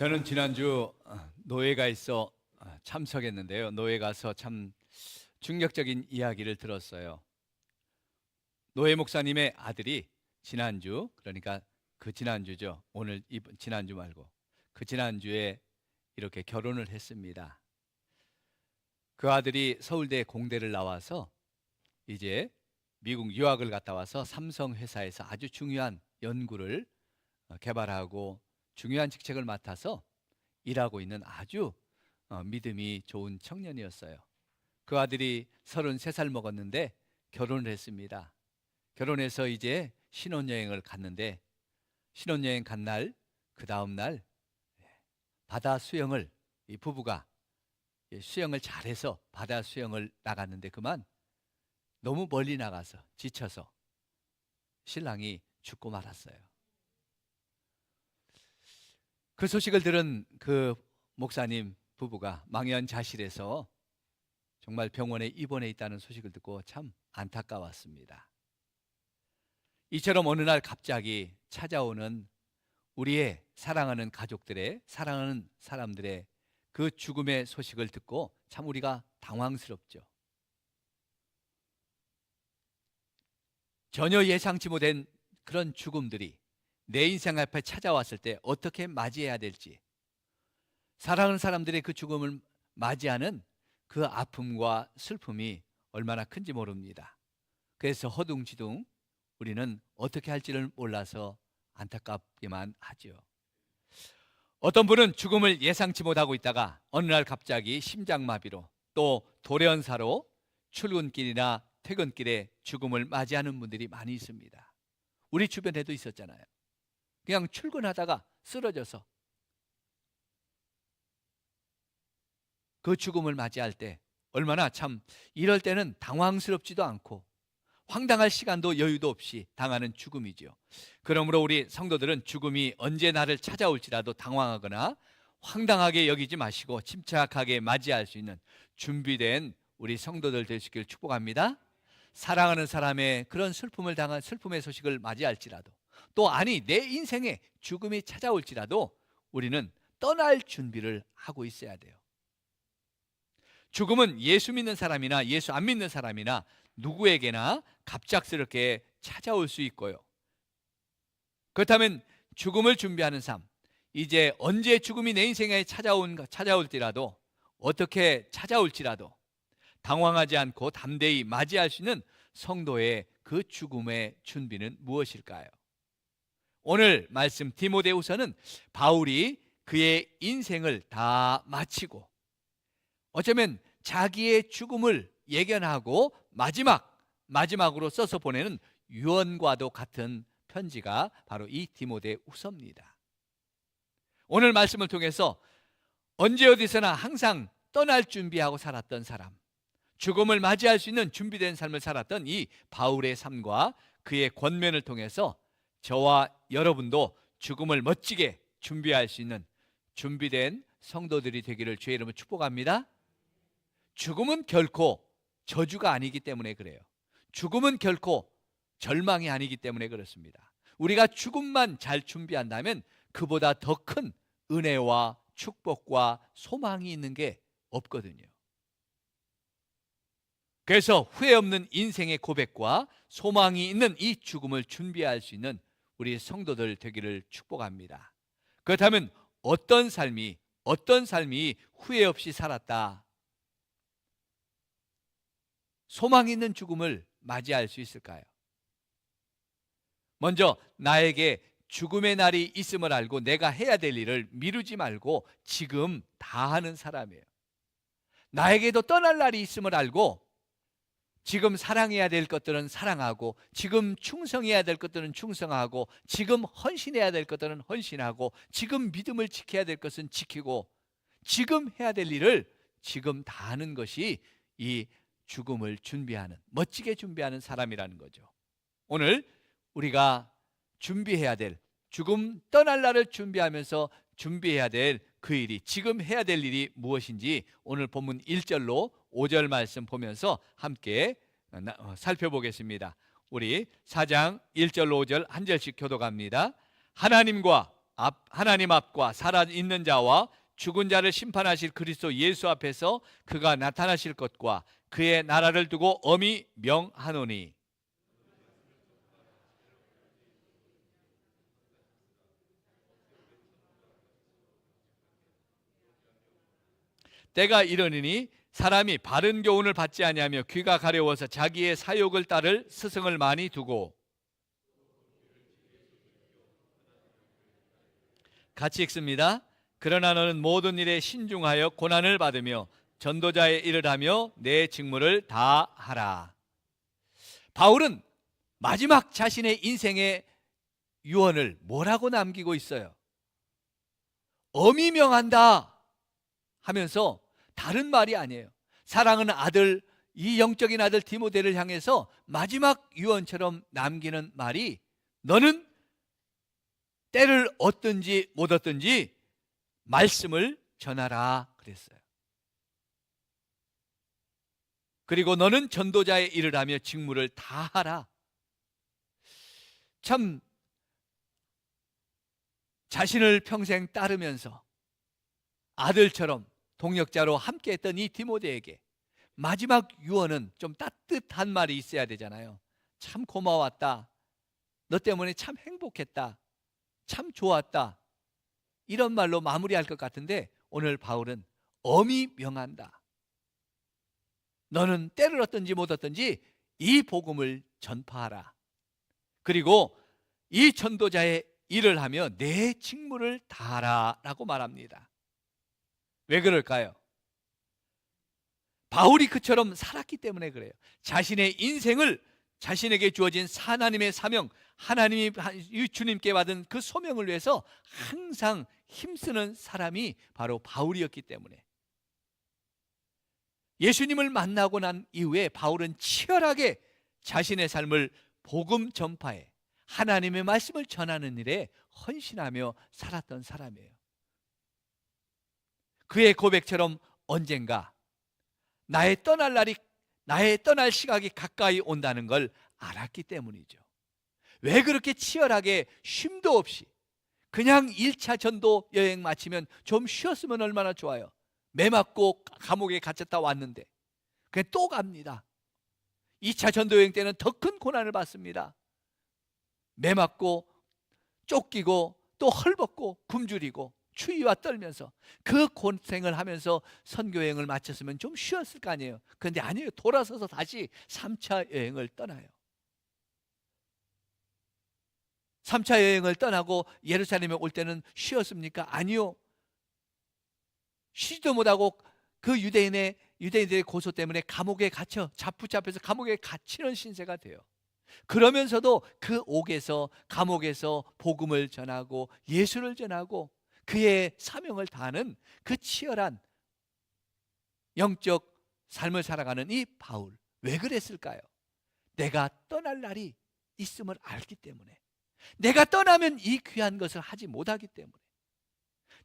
저는 지난주 노예가 있어 참석했는데요. 노예 가서 참 충격적인 이야기를 들었어요. 노예 목사님의 아들이 지난주, 그러니까 그 지난주죠. 오늘 이번 지난주 말고 그 지난주에 이렇게 결혼을 했습니다. 그 아들이 서울대 공대를 나와서 이제 미국 유학을 갔다 와서 삼성 회사에서 아주 중요한 연구를 개발하고 중요한 직책을 맡아서 일하고 있는 아주 믿음이 좋은 청년이었어요. 그 아들이 33살 먹었는데 결혼을 했습니다. 결혼해서 이제 신혼여행을 갔는데 신혼여행 간 날, 그 다음 날 바다 수영을 이 부부가 수영을 잘해서 바다 수영을 나갔는데 그만 너무 멀리 나가서 지쳐서 신랑이 죽고 말았어요. 그 소식을 들은 그 목사님 부부가 망연자실해서 정말 병원에 입원해 있다는 소식을 듣고 참 안타까웠습니다. 이처럼 어느 날 갑자기 찾아오는 우리의 사랑하는 가족들의, 사랑하는 사람들의 그 죽음의 소식을 듣고 참 우리가 당황스럽죠. 전혀 예상치 못한 그런 죽음들이 내 인생 앞에 찾아왔을 때 어떻게 맞이해야 될지, 사랑하는 사람들의 그 죽음을 맞이하는 그 아픔과 슬픔이 얼마나 큰지 모릅니다. 그래서 허둥지둥 우리는 어떻게 할지를 몰라서 안타깝기만 하죠. 어떤 분은 죽음을 예상치 못하고 있다가 어느 날 갑자기 심장마비로 또 돌연사로 출근길이나 퇴근길에 죽음을 맞이하는 분들이 많이 있습니다. 우리 주변에도 있었잖아요. 그냥 출근하다가 쓰러져서 그 죽음을 맞이할 때 얼마나 참 이럴 때는 당황스럽지도 않고 황당할 시간도 여유도 없이 당하는 죽음이죠. 그러므로 우리 성도들은 죽음이 언제 나를 찾아올지라도 당황하거나 황당하게 여기지 마시고 침착하게 맞이할 수 있는 준비된 우리 성도들 되시길 축복합니다. 사랑하는 사람의 그런 슬픔의 소식을 맞이할지라도 또 아니 내 인생에 죽음이 찾아올지라도 우리는 떠날 준비를 하고 있어야 돼요. 죽음은 예수 믿는 사람이나 예수 안 믿는 사람이나 누구에게나 갑작스럽게 찾아올 수 있고요. 그렇다면 죽음을 준비하는 삶, 이제 언제 죽음이 내 인생에 찾아올지라도 어떻게 찾아올지라도 당황하지 않고 담대히 맞이할 수 있는 성도의 그 죽음의 준비는 무엇일까요? 오늘 말씀 디모데후서는 바울이 그의 인생을 다 마치고 어쩌면 자기의 죽음을 예견하고 마지막으로 써서 보내는 유언과도 같은 편지가 바로 이 디모데후서입니다. 오늘 말씀을 통해서 언제 어디서나 항상 떠날 준비하고 살았던 사람, 죽음을 맞이할 수 있는 준비된 삶을 살았던 이 바울의 삶과 그의 권면을 통해서 저와 여러분도 죽음을 멋지게 준비할 수 있는 준비된 성도들이 되기를 주의 이름으로 축복합니다. 죽음은 결코 저주가 아니기 때문에 그래요. 죽음은 결코 절망이 아니기 때문에 그렇습니다. 우리가 죽음만 잘 준비한다면 그보다 더 큰 은혜와 축복과 소망이 있는 게 없거든요. 그래서 후회 없는 인생의 고백과 소망이 있는 이 죽음을 준비할 수 있는 우리 성도들 되기를 축복합니다. 그렇다면 어떤 삶이 후회 없이 살았다, 소망 있는 죽음을 맞이할 수 있을까요? 먼저 나에게 죽음의 날이 있음을 알고 내가 해야 될 일을 미루지 말고 지금 다 하는 사람이에요. 나에게도 떠날 날이 있음을 알고 지금 사랑해야 될 것들은 사랑하고 지금 충성해야 될 것들은 충성하고 지금 헌신해야 될 것들은 헌신하고 지금 믿음을 지켜야 될 것은 지키고 지금 해야 될 일을 지금 다 하는 것이 이 죽음을 준비하는, 멋지게 준비하는 사람이라는 거죠. 오늘 우리가 준비해야 될, 죽음 떠날 날을 준비하면서 준비해야 될 그 일이, 지금 해야 될 일이 무엇인지 오늘 본문 1절로 5절 말씀 보면서 함께 살펴보겠습니다. 우리 4장 1절로 5절 한 절씩 교독합니다. 하나님과 하나님 앞과 살아있는 자와 죽은 자를 심판하실 그리스도 예수 앞에서 그가 나타나실 것과 그의 나라를 두고 엄히 명하노니. 때가 이르니니 사람이 바른 교훈을 받지 아니하며 귀가 가려워서 자기의 사욕을 따를 스승을 많이 두고. 같이 읽습니다. 그러나 너는 모든 일에 신중하여 고난을 받으며 전도자의 일을 하며 내 직무를 다하라. 바울은 마지막 자신의 인생의 유언을 뭐라고 남기고 있어요? 엄히 명한다 하면서 다른 말이 아니에요. 사랑하는 아들, 이 영적인 아들 디모데를 향해서 마지막 유언처럼 남기는 말이, 너는 때를 얻든지 못 얻든지 말씀을 전하라 그랬어요. 그리고 너는 전도자의 일을 하며 직무를 다하라. 참 자신을 평생 따르면서 아들처럼 동역자로 함께했던 이 디모데에게 마지막 유언은 좀 따뜻한 말이 있어야 되잖아요. 참 고마웠다. 너 때문에 참 행복했다. 참 좋았다. 이런 말로 마무리할 것 같은데 오늘 바울은 엄히 명한다. 너는 때를 얻든지 못 얻든지 이 복음을 전파하라. 그리고 이 전도자의 일을 하며 내 직무를 다하라 라고 말합니다. 왜 그럴까요? 바울이 그처럼 살았기 때문에 그래요. 자신의 인생을 자신에게 주어진 하나님의 사명, 하나님이 주님께 받은 그 소명을 위해서 항상 힘쓰는 사람이 바로 바울이었기 때문에. 예수님을 만나고 난 이후에 바울은 치열하게 자신의 삶을 복음 전파에, 하나님의 말씀을 전하는 일에 헌신하며 살았던 사람이에요. 그의 고백처럼 언젠가 나의 떠날 시각이 가까이 온다는 걸 알았기 때문이죠. 왜 그렇게 치열하게 쉼도 없이 그냥 1차 전도 여행 마치면 좀 쉬었으면 얼마나 좋아요. 매 맞고 감옥에 갇혔다 왔는데 그냥 또 갑니다. 2차 전도 여행 때는 더 큰 고난을 받습니다. 매 맞고 쫓기고 또 헐벗고 굶주리고 추위와 떨면서 그 고생을 하면서 선교여행을 마쳤으면 좀 쉬었을 거 아니에요. 그런데 아니에요. 돌아서서 다시 3차 여행을 떠나요. 3차 여행을 떠나고 예루살렘에 올 때는 쉬었습니까? 아니요. 쉬지도 못하고 그 유대인들의 고소 때문에 감옥에 갇혀 붙잡혀서 감옥에 갇히는 신세가 돼요. 그러면서도 그 옥에서, 감옥에서 복음을 전하고 예수를 전하고 그의 사명을 다하는 그 치열한 영적 삶을 살아가는 이 바울, 왜 그랬을까요? 내가 떠날 날이 있음을 알기 때문에, 내가 떠나면 이 귀한 것을 하지 못하기 때문에,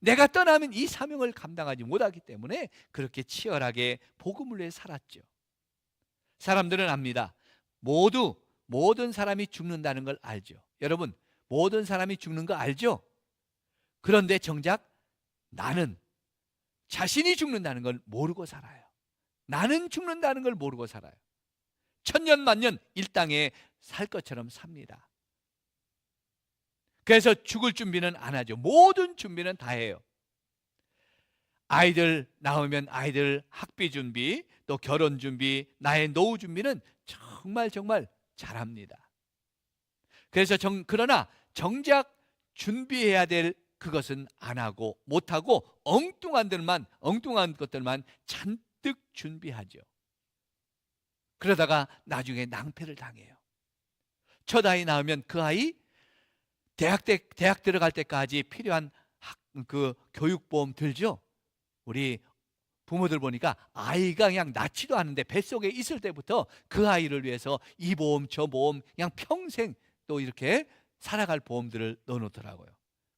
내가 떠나면 이 사명을 감당하지 못하기 때문에 그렇게 치열하게 복음을 위해 살았죠. 사람들은 압니다. 모든 사람이 죽는다는 걸 알죠. 여러분, 모든 사람이 죽는 거 알죠? 그런데 정작 나는 자신이 죽는다는 걸 모르고 살아요. 나는 죽는다는 걸 모르고 살아요. 천년만년 일당에 살 것처럼 삽니다. 그래서 죽을 준비는 안 하죠. 모든 준비는 다 해요. 아이들 낳으면 아이들 학비 준비, 또 결혼 준비, 나의 노후 준비는 정말 잘합니다. 그래서 그러나 정작 준비해야 될 그것은 안 하고 못하고 엉뚱한 것들만 잔뜩 준비하죠. 그러다가 나중에 낭패를 당해요. 첫 아이 낳으면 그 아이 대학 들어갈 때까지 필요한 그 교육보험 들죠. 우리 부모들 보니까 아이가 그냥 낳지도 않은데 뱃속에 있을 때부터 그 아이를 위해서 이 보험 저 보험 그냥 평생 또 이렇게 살아갈 보험들을 넣어놓더라고요.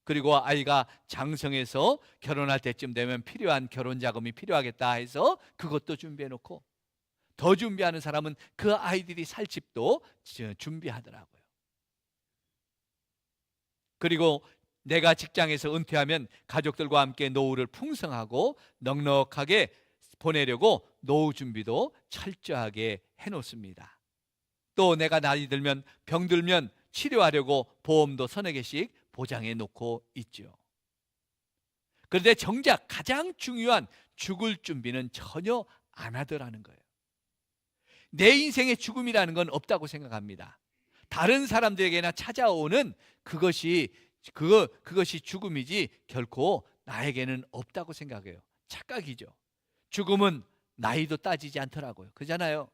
그리고 아이가 장성해서 결혼할 때쯤 되면 필요한 결혼 자금이 필요하겠다 해서 그것도 준비해놓고, 더 준비하는 사람은 그 아이들이 살 집도 준비하더라고요. 그리고 내가 직장에서 은퇴하면 가족들과 함께 노후를 풍성하고 넉넉하게 보내려고 노후 준비도 철저하게 해놓습니다. 또 내가 나이 들면 병들면 치료하려고 보험도 서너 개씩 보장해 놓고 있죠. 그런데 정작 가장 중요한 죽을 준비는 전혀 안 하더라는 거예요. 내 인생에 죽음이라는 건 없다고 생각합니다. 다른 사람들에게나 찾아오는 그것이 죽음이지 결코 나에게는 없다고 생각해요. 착각이죠. 죽음은 나이도 따지지 않더라고요. 그잖아요.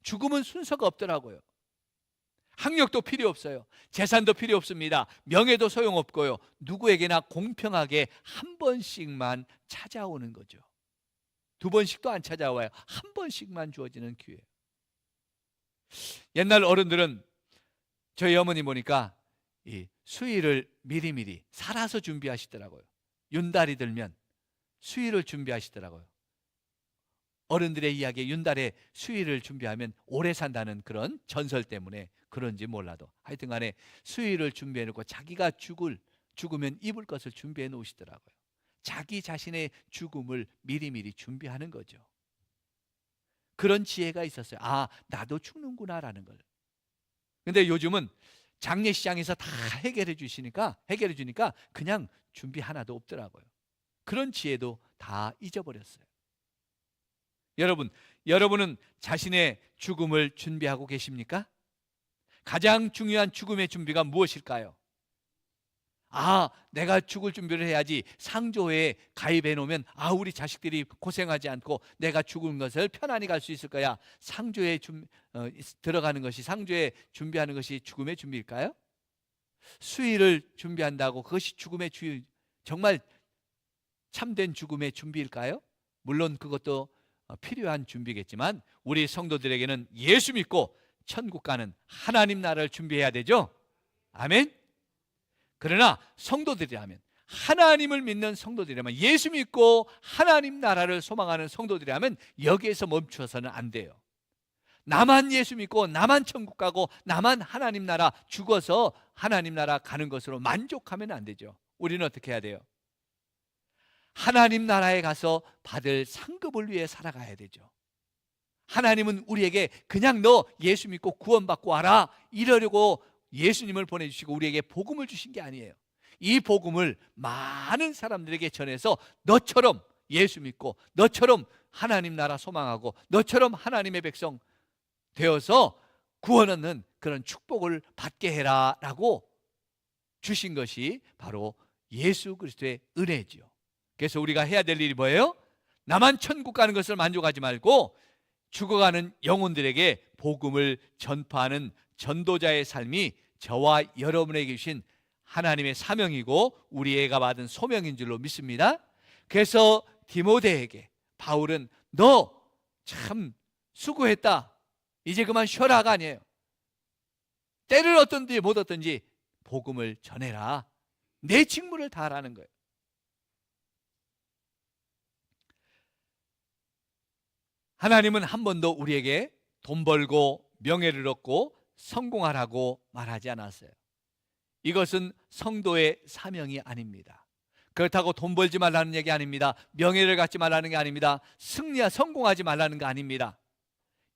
죽음은 순서가 없더라고요. 학력도 필요 없어요. 재산도 필요 없습니다. 명예도 소용없고요. 누구에게나 공평하게 한 번씩만 찾아오는 거죠. 두 번씩도 안 찾아와요. 한 번씩만 주어지는 기회. 옛날 어른들은 저희 어머니 보니까 이 수의를 미리미리 살아서 준비하시더라고요. 윤달이 들면 수의를 준비하시더라고요. 어른들의 이야기에 윤달에 수의를 준비하면 오래 산다는 그런 전설 때문에 그런지 몰라도 하여튼 간에 수의를 준비해 놓고 자기가 죽으면 입을 것을 준비해 놓으시더라고요. 자기 자신의 죽음을 미리미리 준비하는 거죠. 그런 지혜가 있었어요. 아, 나도 죽는구나라는 걸. 근데 요즘은 장례시장에서 다 해결해 주니까 그냥 준비 하나도 없더라고요. 그런 지혜도 다 잊어버렸어요. 여러분은 자신의 죽음을 준비하고 계십니까? 가장 중요한 죽음의 준비가 무엇일까요? 아, 내가 죽을 준비를 해야지. 상조에 가입해 놓으면 우리 자식들이 고생하지 않고 내가 죽은 것을 편안히 갈 수 있을 거야. 상조에 들어가는 것이, 상조에 준비하는 것이 죽음의 준비일까요? 수의를 준비한다고 그것이 죽음의 정말 참된 죽음의 준비일까요? 물론 그것도 필요한 준비겠지만 우리 성도들에게는 예수 믿고 천국 가는 하나님 나라를 준비해야 되죠. 아멘. 그러나 성도들이라면, 하나님을 믿는 성도들이라면, 예수 믿고 하나님 나라를 소망하는 성도들이라면 여기에서 멈추어서는 안 돼요. 나만 예수 믿고 나만 천국 가고 나만 하나님 나라 죽어서 하나님 나라 가는 것으로 만족하면 안 되죠. 우리는 어떻게 해야 돼요? 하나님 나라에 가서 받을 상급을 위해 살아가야 되죠. 하나님은 우리에게 그냥 너 예수 믿고 구원받고 와라 이러려고 예수님을 보내주시고 우리에게 복음을 주신 게 아니에요. 이 복음을 많은 사람들에게 전해서 너처럼 예수 믿고 너처럼 하나님 나라 소망하고 너처럼 하나님의 백성 되어서 구원 얻는 그런 축복을 받게 해라 라고 주신 것이 바로 예수 그리스도의 은혜지요. 그래서 우리가 해야 될 일이 뭐예요? 나만 천국 가는 것을 만족하지 말고 죽어가는 영혼들에게 복음을 전파하는 전도자의 삶이 저와 여러분에게 주신 하나님의 사명이고 우리가 받은 소명인 줄로 믿습니다. 그래서 디모데에게 바울은 너 참 수고했다, 이제 그만 쉬어라가 아니에요. 때를 얻든지 못 얻든지 복음을 전해라, 내 직무를 다하라는 거예요. 하나님은 한 번도 우리에게 돈 벌고 명예를 얻고 성공하라고 말하지 않았어요. 이것은 성도의 사명이 아닙니다. 그렇다고 돈 벌지 말라는 얘기 아닙니다. 명예를 갖지 말라는 게 아닙니다. 성공하지 말라는 게 아닙니다.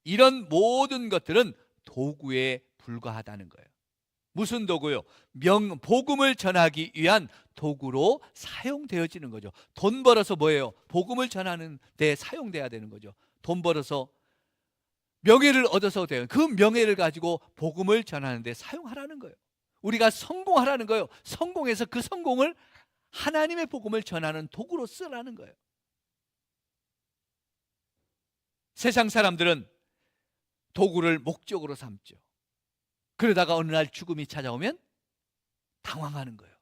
이런 모든 것들은 도구에 불과하다는 거예요. 무슨 도구요? 복음을 전하기 위한 도구로 사용되어지는 거죠. 돈 벌어서 뭐예요? 복음을 전하는 데 사용돼야 되는 거죠. 돈 벌어서 명예를 얻어서 돼요. 그 명예를 가지고 복음을 전하는 데 사용하라는 거예요. 우리가 성공하라는 거예요. 성공해서 그 성공을 하나님의 복음을 전하는 도구로 쓰라는 거예요. 세상 사람들은 도구를 목적으로 삼죠. 그러다가 어느 날 죽음이 찾아오면 당황하는 거예요.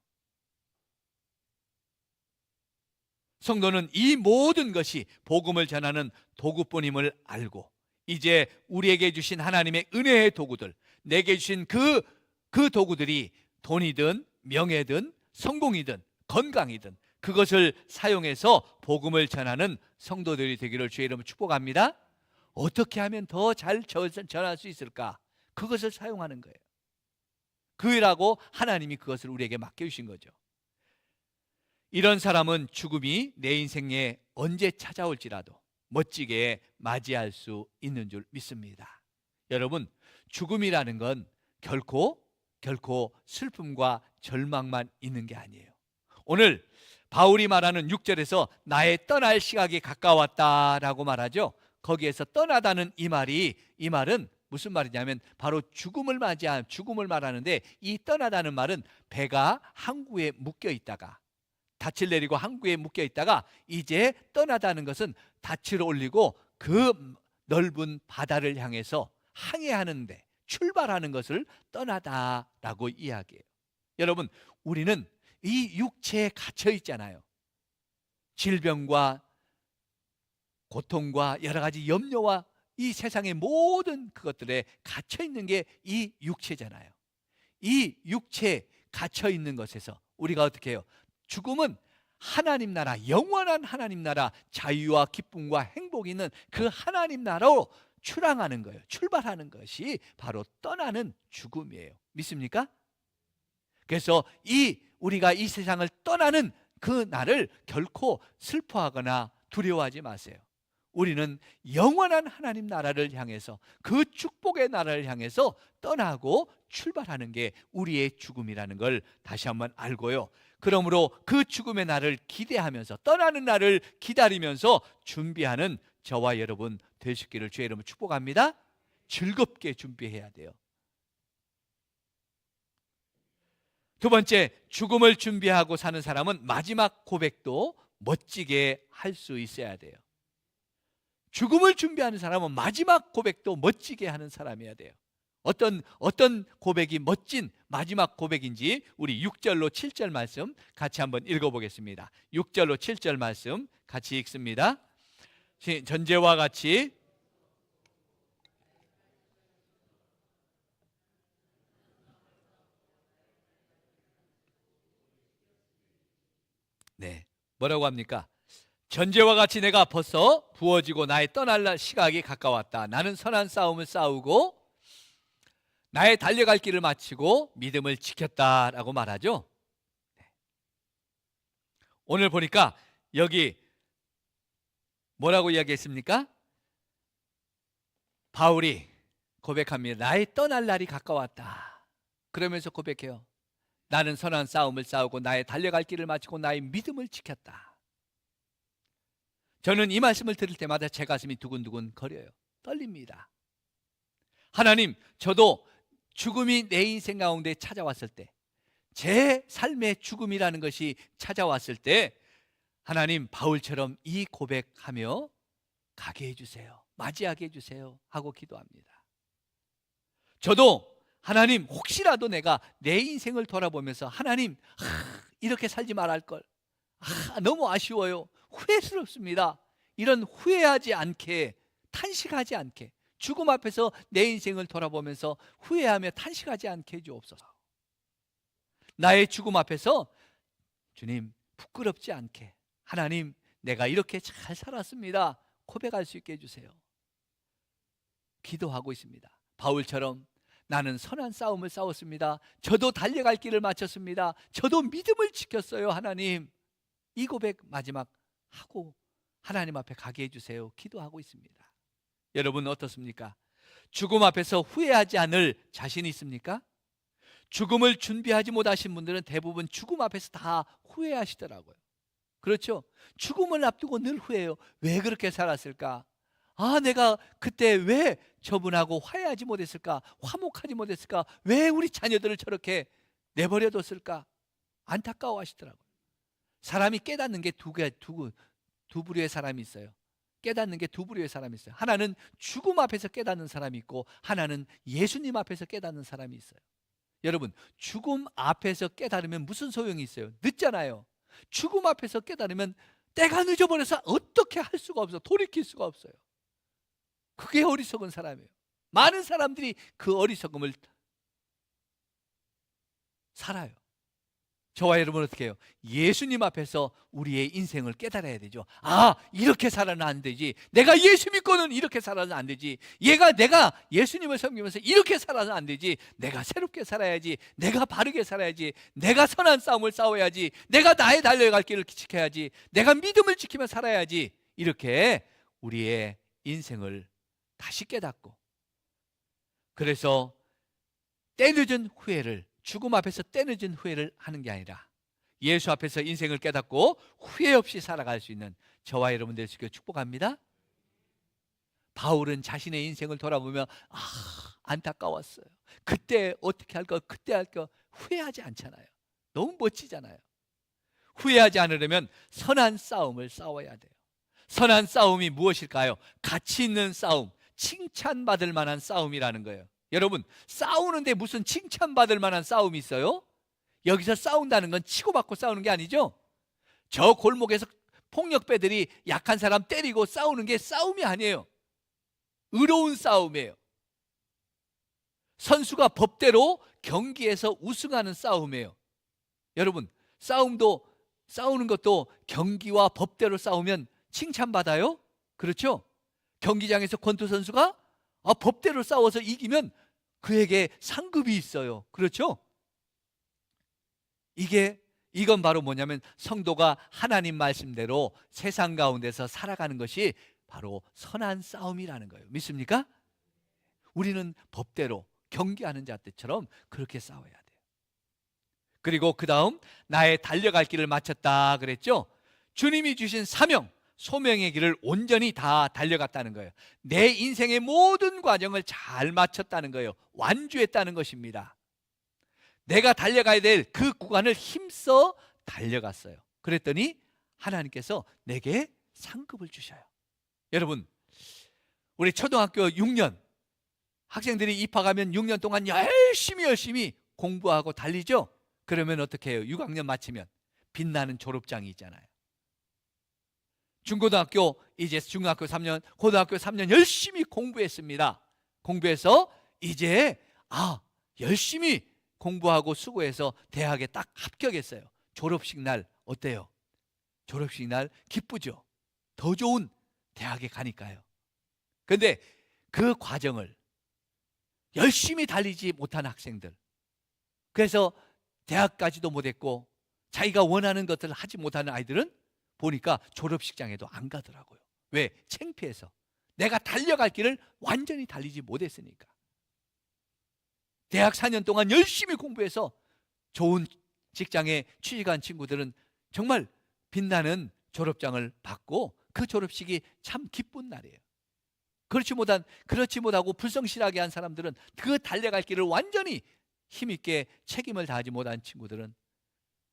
성도는 이 모든 것이 복음을 전하는 도구뿐임을 알고 이제 우리에게 주신 하나님의 은혜의 도구들, 내게 주신 그 도구들이 돈이든 명예든 성공이든 건강이든 그것을 사용해서 복음을 전하는 성도들이 되기를 주의 이름으로 축복합니다. 어떻게 하면 더 잘 전할 수 있을까? 그것을 사용하는 거예요. 그이라고 하나님이 그것을 우리에게 맡겨주신 거죠. 이런 사람은 죽음이 내 인생에 언제 찾아올지라도 멋지게 맞이할 수 있는 줄 믿습니다. 여러분, 죽음이라는 건 결코 슬픔과 절망만 있는 게 아니에요. 오늘 바울이 말하는 6절에서 나의 떠날 시각이 가까웠다라고 말하죠. 거기에서 떠나다는 이 말은 무슨 말이냐면 바로 죽음을 말하는데, 이 떠나다는 말은 배가 항구에 묶여 있다가, 닻을 내리고 항구에 묶여 있다가 이제 떠나다는 것은 닻을 올리고 그 넓은 바다를 향해서 항해하는데, 출발하는 것을 떠나다라고 이야기해요. 여러분, 우리는 이 육체에 갇혀 있잖아요. 질병과 고통과 여러 가지 염려와 이 세상의 모든 그것들에 갇혀 있는 게 이 육체잖아요. 이 육체에 갇혀 있는 것에서 우리가 어떻게 해요? 죽음은 하나님 나라, 영원한 하나님 나라, 자유와 기쁨과 행복이 있는 그 하나님 나라로 출항하는 거예요. 출발하는 것이 바로 떠나는 죽음이에요. 믿습니까? 그래서 우리가 이 세상을 떠나는 그 날을 결코 슬퍼하거나 두려워하지 마세요. 우리는 영원한 하나님 나라를 향해서, 그 축복의 나라를 향해서 떠나고 출발하는 게 우리의 죽음이라는 걸 다시 한번 알고요. 그러므로 그 죽음의 날을 기대하면서, 떠나는 날을 기다리면서 준비하는 저와 여러분 되시기를 주의 이름으로 축복합니다. 즐겁게 준비해야 돼요. 두 번째, 죽음을 준비하고 사는 사람은 마지막 고백도 멋지게 할 수 있어야 돼요. 죽음을 준비하는 사람은 마지막 고백도 멋지게 하는 사람이어야 돼요. 어떤 고백이 멋진 마지막 고백인지 우리 6절로 7절 말씀 같이 한번 읽어보겠습니다. 6절로 7절 말씀 같이 읽습니다. 전제와 같이 네, 뭐라고 합니까? 전제와 같이 내가 벌써 부어지고 나의 떠날 시각이 가까웠다. 나는 선한 싸움을 싸우고 나의 달려갈 길을 마치고 믿음을 지켰다라고 말하죠. 오늘 보니까 여기 뭐라고 이야기했습니까? 바울이 고백합니다. 나의 떠날 날이 가까웠다. 그러면서 고백해요. 나는 선한 싸움을 싸우고 나의 달려갈 길을 마치고 나의 믿음을 지켰다. 저는 이 말씀을 들을 때마다 제 가슴이 두근두근 거려요. 떨립니다. 하나님, 저도 죽음이 내 인생 가운데 찾아왔을 때, 제 삶의 죽음이라는 것이 찾아왔을 때 하나님, 바울처럼 이 고백하며 가게 해주세요, 맞이하게 해주세요 하고 기도합니다. 저도 하나님, 혹시라도 내가 내 인생을 돌아보면서 하나님, 이렇게 살지 말할걸, 너무 아쉬워요, 후회스럽습니다, 이런 후회하지 않게, 탄식하지 않게, 죽음 앞에서 내 인생을 돌아보면서 후회하며 탄식하지 않게 해주옵소서. 나의 죽음 앞에서 주님, 부끄럽지 않게 하나님, 내가 이렇게 잘 살았습니다 고백할 수 있게 해주세요. 기도하고 있습니다. 바울처럼 나는 선한 싸움을 싸웠습니다, 저도 달려갈 길을 마쳤습니다, 저도 믿음을 지켰어요, 하나님, 이 고백 마지막 하고 하나님 앞에 가게 해주세요 기도하고 있습니다. 여러분 어떻습니까? 죽음 앞에서 후회하지 않을 자신 있습니까? 죽음을 준비하지 못하신 분들은 대부분 죽음 앞에서 다 후회하시더라고요. 그렇죠? 죽음을 앞두고 늘 후회해요. 왜 그렇게 살았을까? 내가 그때 왜 저분하고 화해하지 못했을까? 화목하지 못했을까? 왜 우리 자녀들을 저렇게 내버려뒀을까? 안타까워 하시더라고요. 사람이 깨닫는 게 두 부류의 사람이 있어요. 깨닫는 게 두 부류의 사람이 있어요. 하나는 죽음 앞에서 깨닫는 사람이 있고, 하나는 예수님 앞에서 깨닫는 사람이 있어요. 여러분, 죽음 앞에서 깨달으면 무슨 소용이 있어요? 늦잖아요. 죽음 앞에서 깨달으면 때가 늦어버려서 어떻게 할 수가 없어, 돌이킬 수가 없어요. 그게 어리석은 사람이에요. 많은 사람들이 그 어리석음을 살아요. 저와 여러분은 어떻게 해요? 예수님 앞에서 우리의 인생을 깨달아야 되죠. 아, 이렇게 살아는 안 되지. 내가 예수 믿고는 이렇게 살아는 안 되지. 내가 예수님을 섬기면서 이렇게 살아는 안 되지. 내가 새롭게 살아야지. 내가 바르게 살아야지. 내가 선한 싸움을 싸워야지. 내가 나의 달려갈 길을 지켜야지. 내가 믿음을 지키며 살아야지. 이렇게 우리의 인생을 다시 깨닫고, 그래서 때늦은 후회를, 죽음 앞에서 때늦은 후회를 하는 게 아니라 예수 앞에서 인생을 깨닫고 후회 없이 살아갈 수 있는 저와 여러분 되시길 축복합니다. 바울은 자신의 인생을 돌아보며 안타까웠어요. 그때 어떻게 할까, 그때 할까 후회하지 않잖아요. 너무 멋지잖아요. 후회하지 않으려면 선한 싸움을 싸워야 돼요. 선한 싸움이 무엇일까요? 가치 있는 싸움, 칭찬받을 만한 싸움이라는 거예요. 여러분, 싸우는데 무슨 칭찬받을 만한 싸움이 있어요? 여기서 싸운다는 건 치고받고 싸우는 게 아니죠. 저 골목에서 폭력배들이 약한 사람 때리고 싸우는 게 싸움이 아니에요. 의로운 싸움이에요. 선수가 법대로 경기에서 우승하는 싸움이에요. 여러분, 싸우는 것도 경기와 법대로 싸우면 칭찬받아요? 그렇죠? 경기장에서 권투 선수가 법대로 싸워서 이기면 그에게 상급이 있어요. 그렇죠? 이건 바로 뭐냐면 성도가 하나님 말씀대로 세상 가운데서 살아가는 것이 바로 선한 싸움이라는 거예요. 믿습니까? 우리는 법대로 경기하는 자들처럼 그렇게 싸워야 돼요. 그리고 그 다음, 나의 달려갈 길을 마쳤다 그랬죠? 주님이 주신 사명, 소명의 길을 온전히 다 달려갔다는 거예요. 내 인생의 모든 과정을 잘 마쳤다는 거예요. 완주했다는 것입니다. 내가 달려가야 될 그 구간을 힘써 달려갔어요. 그랬더니 하나님께서 내게 상급을 주셔요. 여러분, 우리 초등학교 6년 학생들이 입학하면 6년 동안 열심히 공부하고 달리죠. 그러면 어떻게 해요? 6학년 마치면 빛나는 졸업장이 있잖아요. 중고등학교, 이제 중학교 3년, 고등학교 3년 열심히 공부했습니다. 공부해서 이제 열심히 공부하고 수고해서 대학에 딱 합격했어요. 졸업식 날 어때요? 졸업식 날 기쁘죠? 더 좋은 대학에 가니까요. 그런데 그 과정을 열심히 달리지 못한 학생들, 그래서 대학까지도 못했고 자기가 원하는 것들을 하지 못하는 아이들은 보니까 졸업식장에도 안 가더라고요. 왜? 창피해서. 내가 달려갈 길을 완전히 달리지 못했으니까. 대학 4년 동안 열심히 공부해서 좋은 직장에 취직한 친구들은 정말 빛나는 졸업장을 받고 그 졸업식이 참 기쁜 날이에요. 그렇지 못하고 불성실하게 한 사람들은, 그 달려갈 길을 완전히 힘있게 책임을 다하지 못한 친구들은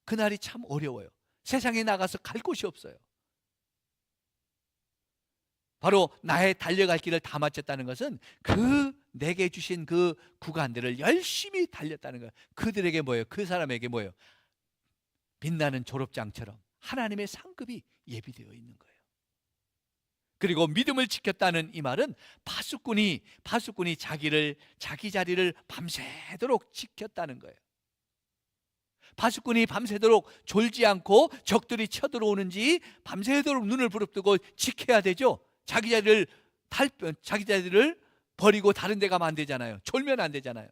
그날이 참 어려워요. 세상에 나가서 갈 곳이 없어요. 바로 나의 달려갈 길을 다 마쳤다는 것은 내게 주신 그 구간들을 열심히 달렸다는 거예요. 그들에게 뭐예요? 그 사람에게 뭐예요? 빛나는 졸업장처럼 하나님의 상급이 예비되어 있는 거예요. 그리고 믿음을 지켰다는 이 말은 파수꾼이 자기 자리를 밤새도록 지켰다는 거예요. 파수꾼이 밤새도록 졸지 않고 적들이 쳐들어오는지 밤새도록 눈을 부릅뜨고 지켜야 되죠. 자기 자리를 버리고 다른 데 가면 안 되잖아요. 졸면 안 되잖아요.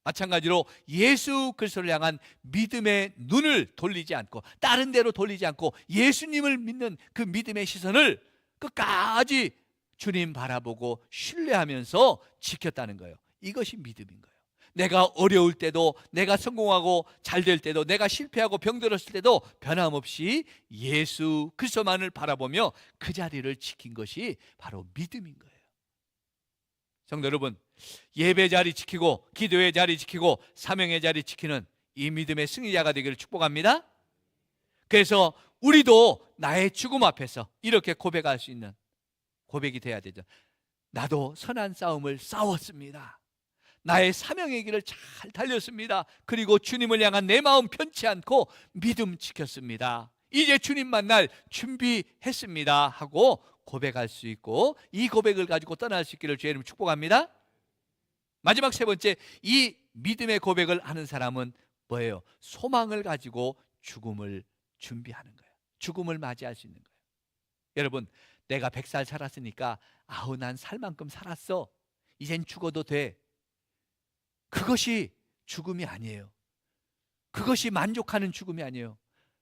마찬가지로 예수 그리스도를 향한 믿음의 눈을 돌리지 않고, 다른 데로 돌리지 않고 예수님을 믿는 그 믿음의 시선을 끝까지 주님 바라보고 신뢰하면서 지켰다는 거예요. 이것이 믿음인 거예요. 내가 어려울 때도, 내가 성공하고 잘 될 때도, 내가 실패하고 병들었을 때도 변함없이 예수 그리스도만을 바라보며 그 자리를 지킨 것이 바로 믿음인 거예요. 성도 여러분, 예배 자리 지키고 기도의 자리 지키고 사명의 자리 지키는 이 믿음의 승리자가 되기를 축복합니다. 그래서 우리도 나의 죽음 앞에서 이렇게 고백할 수 있는 고백이 돼야 되죠. 나도 선한 싸움을 싸웠습니다. 나의 사명의 길을 잘 달렸습니다. 그리고 주님을 향한 내 마음 편치 않고 믿음 지켰습니다. 이제 주님 만날 준비했습니다 하고 고백할 수 있고, 이 고백을 가지고 떠날 수 있기를 주의 이름으로 축복합니다. 마지막 세 번째, 이 믿음의 고백을 하는 사람은 뭐예요? 소망을 가지고 죽음을 준비하는 거예요. 죽음을 맞이할 수 있는 거예요. 여러분, 내가 100살 살았으니까 아우 난 살 만큼 살았어, 이젠 죽어도 돼. 그것이 죽음이 아니에요. 그것이 만족하는 죽음이 아니에요.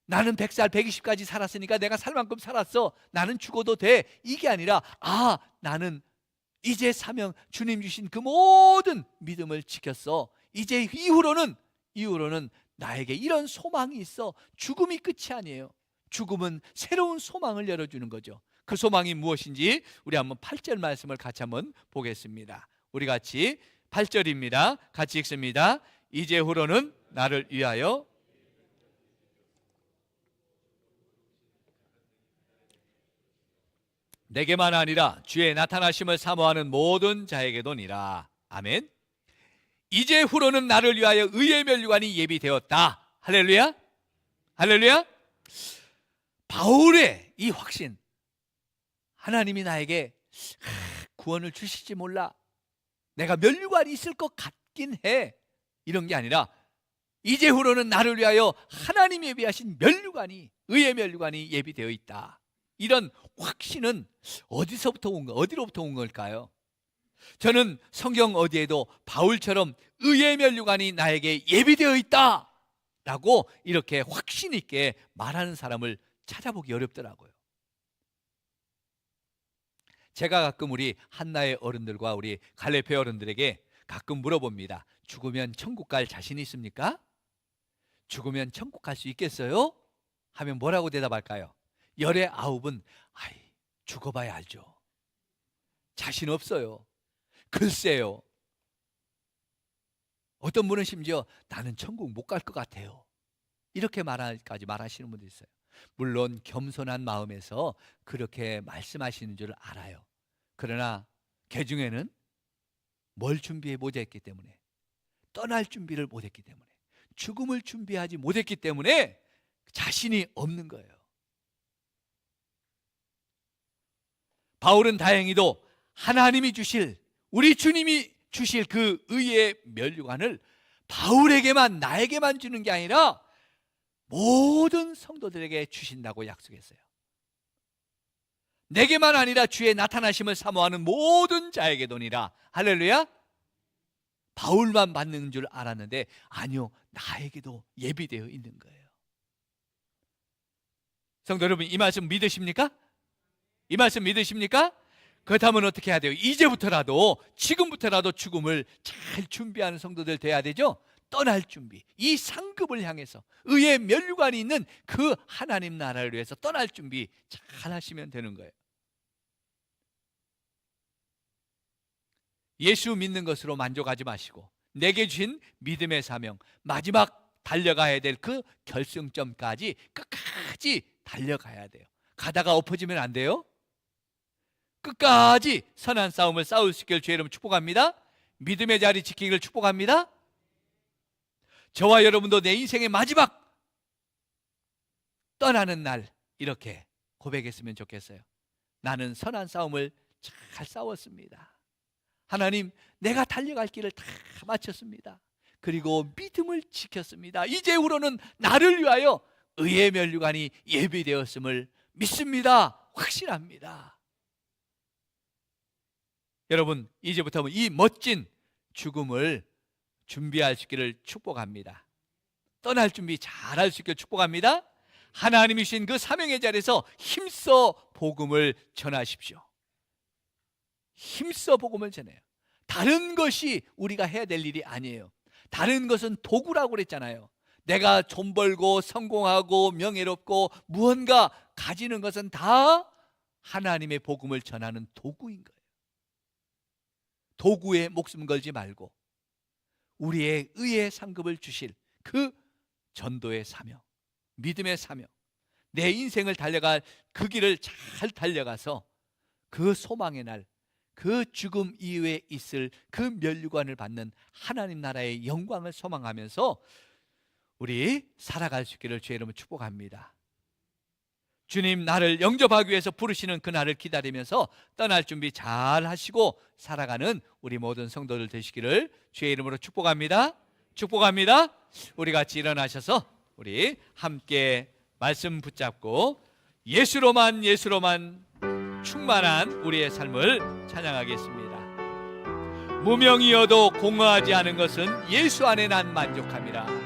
나는 100살 120까지 살았으니까 내가 살 만큼 살았어, 나는 죽어도 돼. 이게 아니라 나는 이제 사명, 주님 주신 그 모든 믿음을 지켰어. 이제 이후로는 나에게 이런 소망이 있어. 죽음이 끝이 아니에요. 죽음은 새로운 소망을 열어주는 거죠. 그 소망이 무엇인지 우리 한번 8절 말씀을 같이 한번 보겠습니다. 우리 같이 8절입니다. 같이 읽습니다. 이제후로는 나를 위하여 내게만 아니라 주의 나타나심을 사모하는 모든 자에게도니라. 아멘. 이제후로는 나를 위하여 의의 면류관이 예비되었다. 할렐루야. 할렐루야. 바울의 이 확신, 하나님이 나에게 구원을 주실지 몰라, 내가 면류관이 있을 것 같긴 해, 이런 게 아니라 이제후로는 나를 위하여 하나님이 예비하신 면류관이, 의의 면류관이 예비되어 있다. 이런 확신은 어디로부터 온 걸까요? 저는 성경 어디에도 바울처럼 의의 면류관이 나에게 예비되어 있다 라고 이렇게 확신 있게 말하는 사람을 찾아보기 어렵더라고요. 제가 가끔 우리 한나의 어른들과 우리 갈레페 어른들에게 가끔 물어봅니다. 죽으면 천국 갈 자신이 있습니까? 죽으면 천국 갈 수 있겠어요? 하면 뭐라고 대답할까요? 열의 9은 죽어봐야 알죠. 자신 없어요. 글쎄요. 어떤 분은 심지어 나는 천국 못 갈 것 같아요, 이렇게 말하시는 분도 있어요. 물론 겸손한 마음에서 그렇게 말씀하시는 줄 알아요. 그러나 그 중에는 뭘 준비해 못했기 때문에, 떠날 준비를 못했기 때문에, 죽음을 준비하지 못했기 때문에 자신이 없는 거예요. 바울은 다행히도 하나님이 주실, 우리 주님이 주실 그 의의 면류관을 바울에게만, 나에게만 주는 게 아니라 모든 성도들에게 주신다고 약속했어요. 내게만 아니라 주의 나타나심을 사모하는 모든 자에게도니라. 할렐루야. 바울만 받는 줄 알았는데 아니요, 나에게도 예비되어 있는 거예요. 성도 여러분, 이 말씀 믿으십니까? 이 말씀 믿으십니까? 그렇다면 어떻게 해야 돼요? 이제부터라도, 지금부터라도 죽음을 잘 준비하는 성도들 돼야 되죠? 떠날 준비, 이 상급을 향해서 의의 면류관이 있는 그 하나님 나라를 위해서 떠날 준비 잘 하시면 되는 거예요. 예수 믿는 것으로 만족하지 마시고 내게 주신 믿음의 사명, 마지막 달려가야 될 그 결승점까지 끝까지 달려가야 돼요. 가다가 엎어지면 안 돼요. 끝까지 선한 싸움을 싸울 수 있기를 주의 이름으로 축복합니다. 믿음의 자리 지키기를 축복합니다. 저와 여러분도 내 인생의 마지막 떠나는 날 이렇게 고백했으면 좋겠어요. 나는 선한 싸움을 잘 싸웠습니다. 하나님, 내가 달려갈 길을 다 마쳤습니다. 그리고 믿음을 지켰습니다. 이제후로는 나를 위하여 의의 면류관이 예비되었음을 믿습니다. 확신합니다. 여러분, 이제부터 이 멋진 죽음을 준비할 수 있기를 축복합니다. 떠날 준비 잘할 수 있기를 축복합니다. 하나님이 주신 그 사명의 자리에서 힘써 복음을 전하십시오. 힘써 복음을 전해요. 다른 것이 우리가 해야 될 일이 아니에요. 다른 것은 도구라고 그랬잖아요. 내가 돈 벌고 성공하고 명예롭고 무언가 가지는 것은 다 하나님의 복음을 전하는 도구인 거예요. 도구에 목숨 걸지 말고 우리의 의의 상급을 주실 그 전도의 사명, 믿음의 사명, 내 인생을 달려갈 그 길을 잘 달려가서 그 소망의 날, 그 죽음 이후에 있을 그 면류관을 받는 하나님 나라의 영광을 소망하면서 우리 살아갈 수 있기를 주의 이름으로 축복합니다. 주님 나를 영접하기 위해서 부르시는 그날을 기다리면서 떠날 준비 잘 하시고 살아가는 우리 모든 성도들 되시기를 주의 이름으로 축복합니다. 축복합니다. 우리 같이 일어나셔서 우리 함께 말씀 붙잡고 예수로만 충만한 우리의 삶을 찬양하겠습니다. 무명이어도 공허하지 않은 것은 예수 안에 난 만족함이라.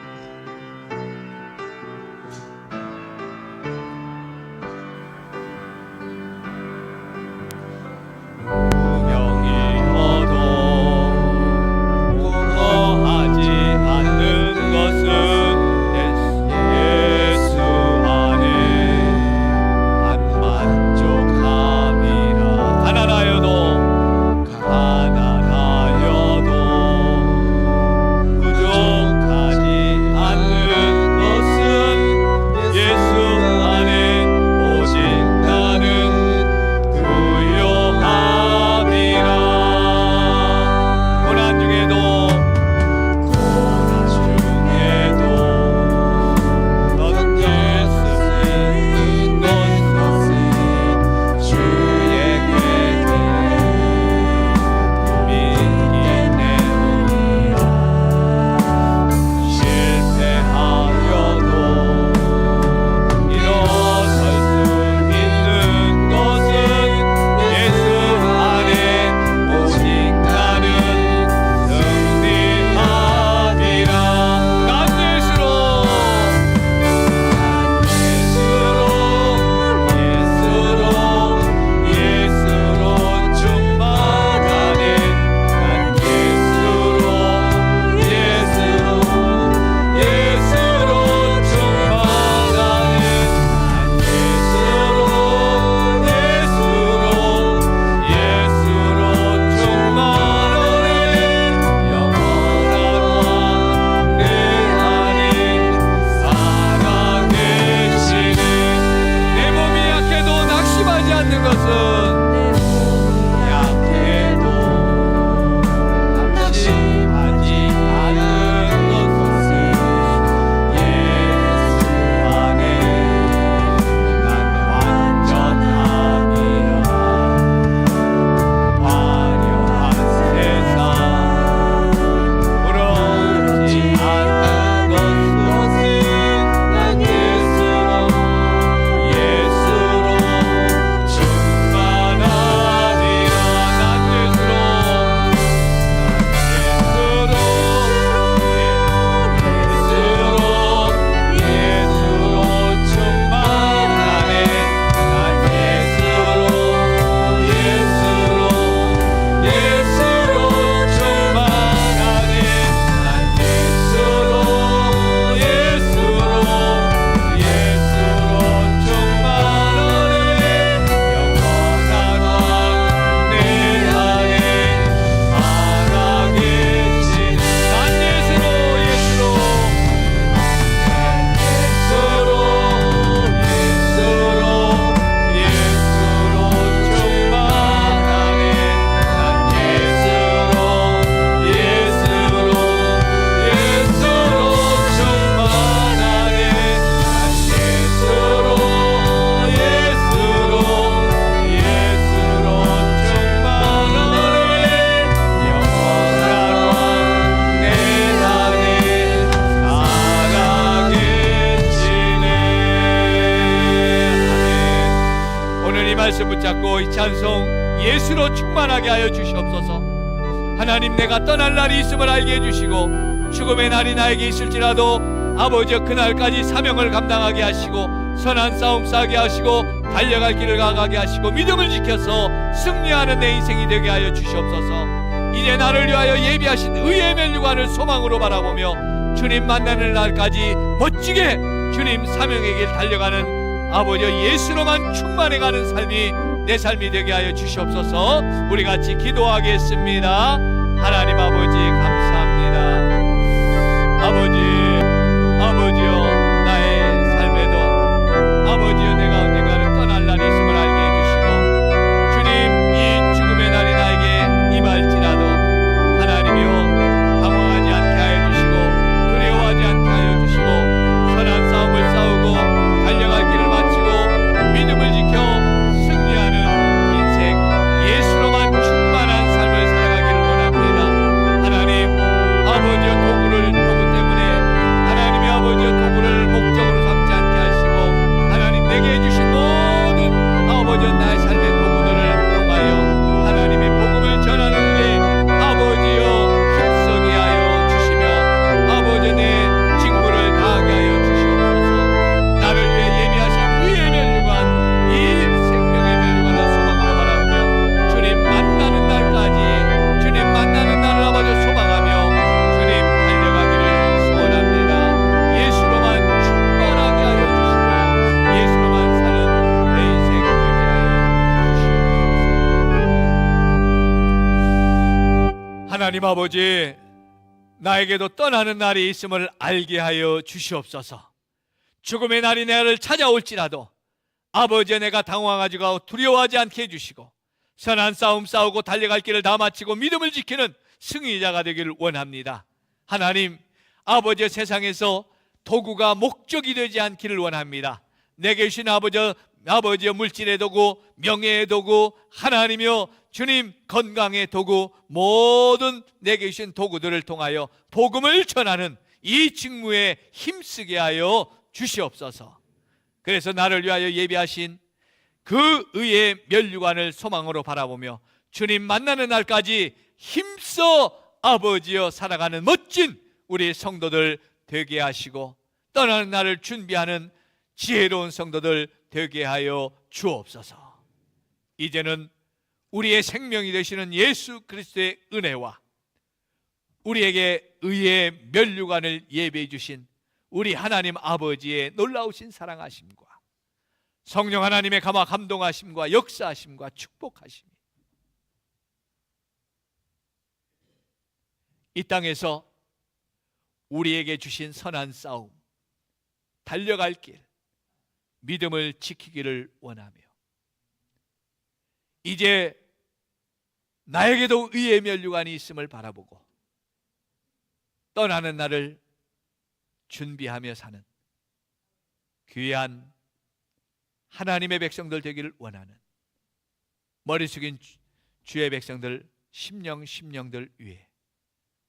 말씀 붙잡고 이 찬송 예수로 충만하게 하여 주시옵소서. 하나님, 내가 떠날 날이 있음을 알게 해주시고 죽음의 날이 나에게 있을지라도 아버지 그날까지 사명을 감당하게 하시고 선한 싸움 싸게 하시고 달려갈 길을 가게 하시고 믿음을 지켜서 승리하는 내 인생이 되게 하여 주시옵소서. 이제 나를 위하여 예비하신 의의 면류관을 소망으로 바라보며 주님 만나는 날까지 멋지게 주님 사명의 길 달려가는 아버지 예수로만 충만해가는 삶이 내 삶이 되게 하여 주시옵소서. 우리 같이 기도하겠습니다. 하나님 아버지 감사합니다. 아버지요, 나의 삶에도 아버지요, 내가 언젠가는 떠날 날이 있음을 알게 해주시고 주님, 이 죽음의 날이 나에게 임할지라도 하나님이여 당황하지 않게 하여 주시고 두려워하지 않게 하여 주시고 선한 싸움을 싸우고 달려갈 길을 마치고 믿음을 지켜 승리하는 인생 예수로만 충만한 삶을 살아가기를 원합니다. 하나님 아버지, 하나님 아버지, 나에게도 떠나는 날이 있음을 알게 하여 주시옵소서. 죽음의 날이 나를 찾아올지라도 아버지, 내가 당황하지고 두려워하지 않게 해주시고 선한 싸움 싸우고 달려갈 길을 다 마치고 믿음을 지키는 승리자가 되기를 원합니다. 하나님 아버지, 세상에서 도구가 목적이 되지 않기를 원합니다. 내게 주신 아버지의 물질의 도구, 명예의 도구, 하나님이여 주님 건강의 도구, 모든 내게 주신 도구들을 통하여 복음을 전하는 이 직무에 힘쓰게 하여 주시옵소서. 그래서 나를 위하여 예비하신 그 의의 면류관을 소망으로 바라보며 주님 만나는 날까지 힘써 아버지여 살아가는 멋진 우리 성도들 되게 하시고 떠나는 날을 준비하는 지혜로운 성도들 되게 하여 주옵소서. 이제는 우리의 생명이 되시는 예수 그리스도의 은혜와 우리에게 의의 면류관을 예비해 주신 우리 하나님 아버지의 놀라우신 사랑하심과 성령 하나님의 감동하심과 역사하심과 축복하심이 이 땅에서 우리에게 주신 선한 싸움, 달려갈 길, 믿음을 지키기를 원하며 이제 나에게도 의의 면류관이 있음을 바라보고 떠나는 날을 준비하며 사는 귀한 하나님의 백성들 되기를 원하는 머리 숙인 주의 백성들, 심령들 위에,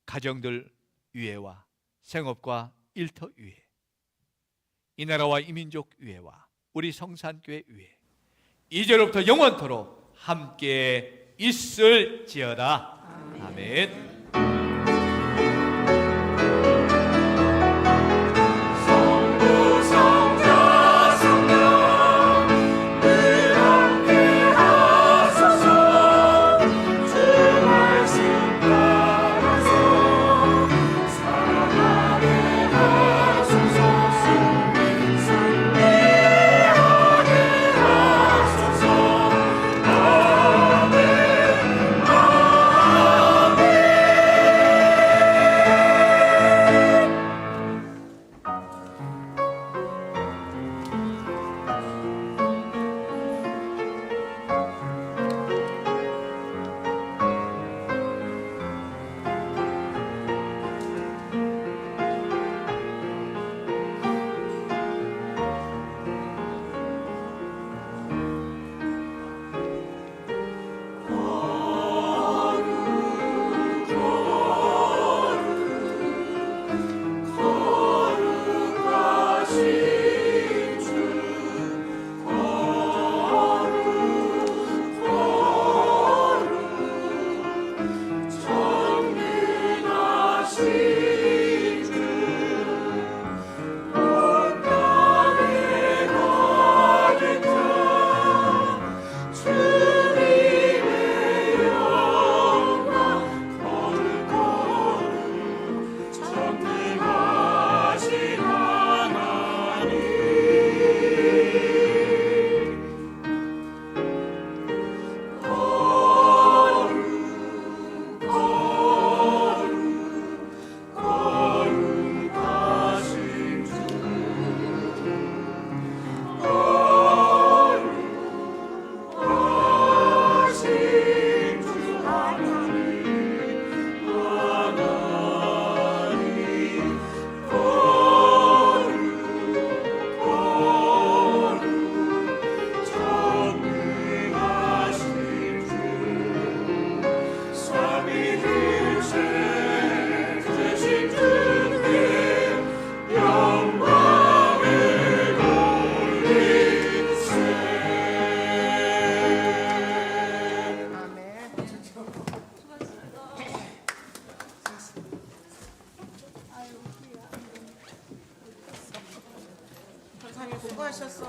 가정들 위에와 생업과 일터 위에, 이 나라와 이 민족 위에와 우리 성산교회 위에 이제로부터 영원토록 함께 있을지어다. 아멘. 수고하셨어.